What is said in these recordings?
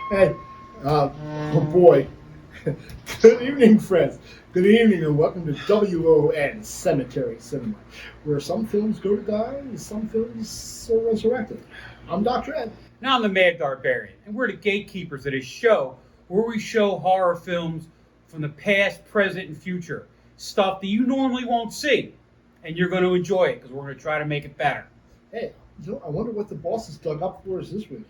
Hey, oh boy. Good evening, friends. Good evening, and welcome to WON Cemetery Cinema, where some films go to die and some films are resurrected. I'm Dr. Ed. Now I'm the Mad Barbarian, and we're the gatekeepers of this show where we show horror films from the past, present, and future. Stuff that you normally won't see, and you're going to enjoy it because we're going to try to make it better. Hey, I wonder what the boss has dug up for us this week.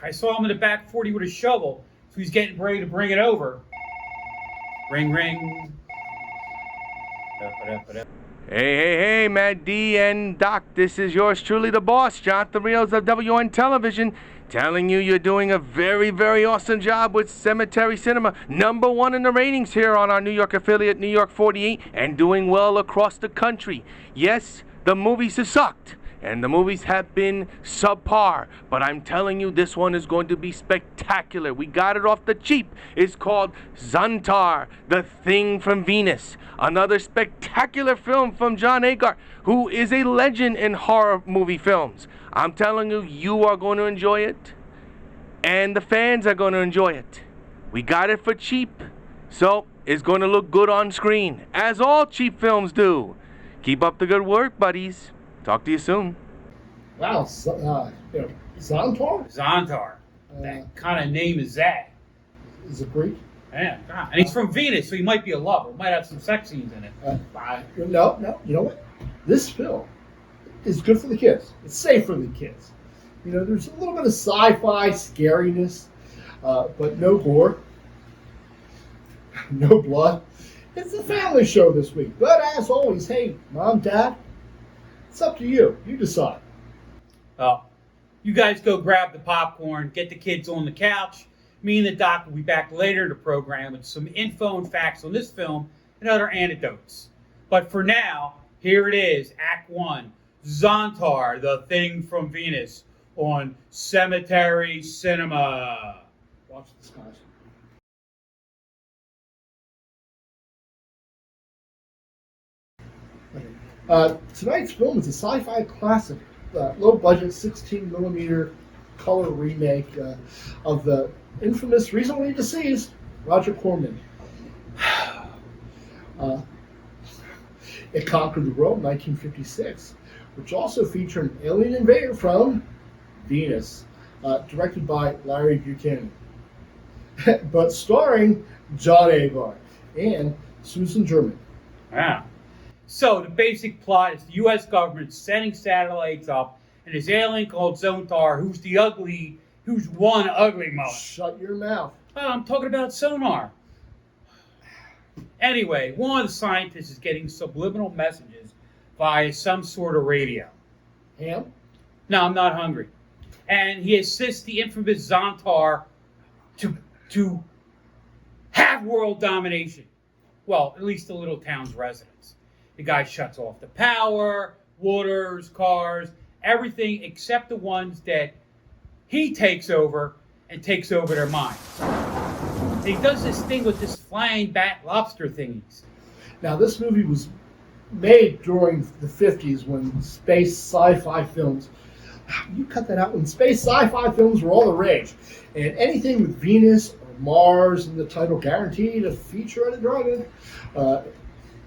I saw him in the back 40 with a shovel, so he's getting ready to bring it over. Ring, ring. Hey, Matt D and Doc, this is yours truly, the boss, Jonathan Rios of WN Television, telling you you're doing a very, very awesome job with Cemetery Cinema, #1 in the ratings here on our New York affiliate, New York 48, and doing well across the country. Yes, the movies have sucked, and the movies have been subpar, but I'm telling you, this one is going to be spectacular. We got it off the cheap. It's called Zontar, The Thing from Venus. Another spectacular film from John Agar, who is a legend in horror movie films. I'm telling you, you are going to enjoy it, and the fans are going to enjoy it. We got it for cheap, so it's going to look good on screen, as all cheap films do. Keep up the good work, buddies. Talk to you soon. Wow, Zontar? Zontar. That kind of name is that. Is it Greek? Yeah, and he's from Venus, so he might be a lover. Might have some sex scenes in it. No. You know what? This film is good for the kids. It's safe for the kids. You know, there's a little bit of sci-fi scariness, but no gore, no blood. It's a family show this week. But as always, hey, Mom, Dad, it's up to you. You decide. Oh, you guys go grab the popcorn, get the kids on the couch. Me and the doc will be back later in the program with some info and facts on this film and other anecdotes. But for now, here it is, Act 1, Zontar, The Thing from Venus, on Cemetery Cinema. Watch the skies. Tonight's film is a sci-fi classic, low-budget 16mm color remake of the infamous, recently deceased Roger Corman. It conquered the world in 1956, which also featured an alien invader from Venus, directed by Larry Buchanan, but starring John Agar and Susan German. Wow. So the basic plot is the U.S. government sending satellites up, and this alien called Zontar, who's one ugly mother. Shut your mouth. Oh, I'm talking about sonar. Anyway, one of the scientists is getting subliminal messages via some sort of radio. Ham? No, I'm not hungry. And he assists the infamous Zontar to have world domination. Well, at least the little town's residents. The guy shuts off the power, waters, cars, everything except the ones that he takes over and takes over their minds. And he does this thing with this flying bat lobster thingies. Now, this movie was made during the 50s when space sci-fi films, you cut that out, when space sci-fi films were all the rage. And anything with Venus or Mars in the title guaranteed a feature at a drive-in.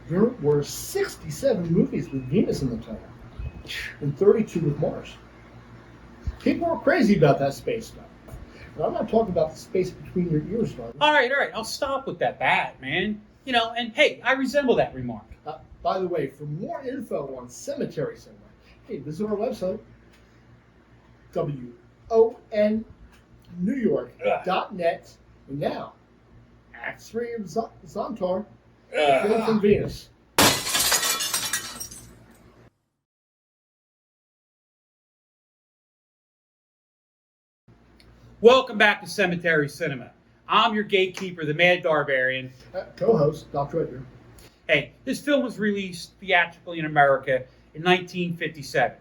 There were 67 movies with Venus in the title and 32 with Mars. People were crazy about that space stuff. And I'm not talking about the space between your ears, Martin. All right. I'll stop with that bat, man. You know, and hey, I resemble that remark. By the way, for more info on Cemetery Cinema, hey, visit our website, wonnewyork.net. And now, Act 3 of Zontar, The Thing from Venus. Welcome back to Cemetery Cinema. I'm your gatekeeper, the Mad Barbarian. Co-host, Dr. Edgar. Hey, this film was released theatrically in America in 1957.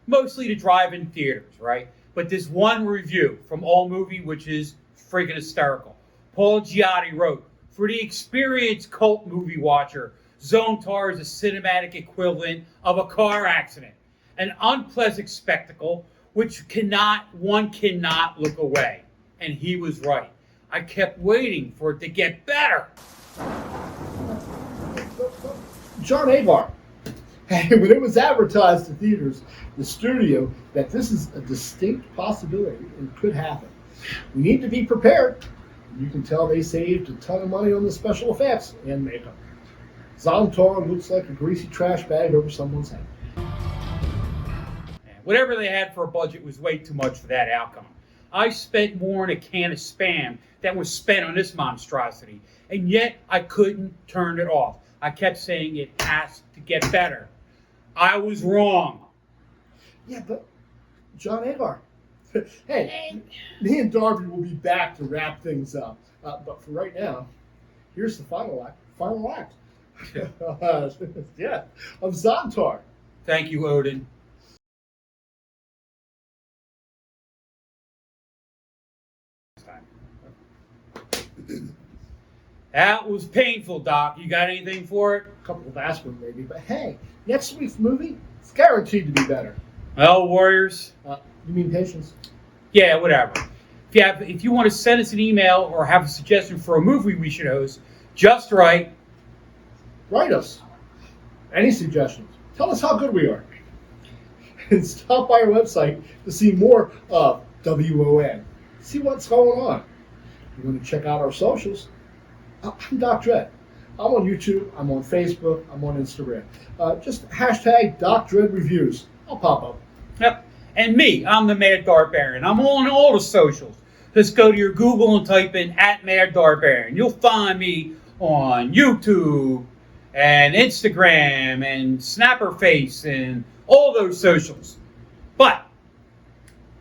Mostly to drive-in theaters, right? But this one review from AllMovie, which is freaking hysterical. Paul Giamatti wrote, for the experienced cult movie watcher, Zontar is a cinematic equivalent of a car accident. An unpleasant spectacle which one cannot look away. And he was right. I kept waiting for it to get better. John Abar, when it was advertised to theaters, the studio, that this is a distinct possibility and could happen. We need to be prepared. You can tell they saved a ton of money on the special effects and makeup. Zontar looks like a greasy trash bag over someone's head. Whatever they had for a budget was way too much for that outcome. I spent more on a can of Spam that was spent on this monstrosity, and yet I couldn't turn it off. I kept saying it has to get better. I was wrong. Yeah, but John Agar, hey, me and Darby will be back to wrap things up. But for right now, here's the final act. Yeah, of Zontar. Thank you, Odin. That was painful, Doc. You got anything for it? A couple of aspirin maybe, but hey, next week's movie is guaranteed to be better. Well, Warriors. You mean patience? Yeah, whatever. If you want to send us an email or have a suggestion for a movie we should host, just write us. Any suggestions? Tell us how good we are. And stop by our website to see more of WON. See what's going on. If you want to check out our socials, I'm Doc Dredd. I'm on YouTube, I'm on Facebook, I'm on Instagram. Just hashtag Doc Dredd Reviews. I'll pop up. Yep. And me, I'm the Mad Barbarian. I'm on all the socials. Just go to your Google and type in @Mad Barbarian. You'll find me on YouTube and Instagram and Snapperface and all those socials. But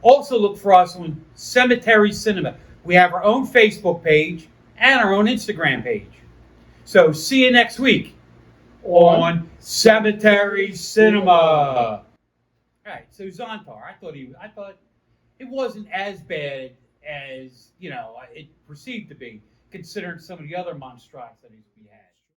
also look for us on Cemetery Cinema. We have our own Facebook page and our own Instagram page. So see you next week on Cemetery Cinema. All right, so Zontar, I thought it wasn't as bad as, it perceived to be, considering some of the other monstrosities we had.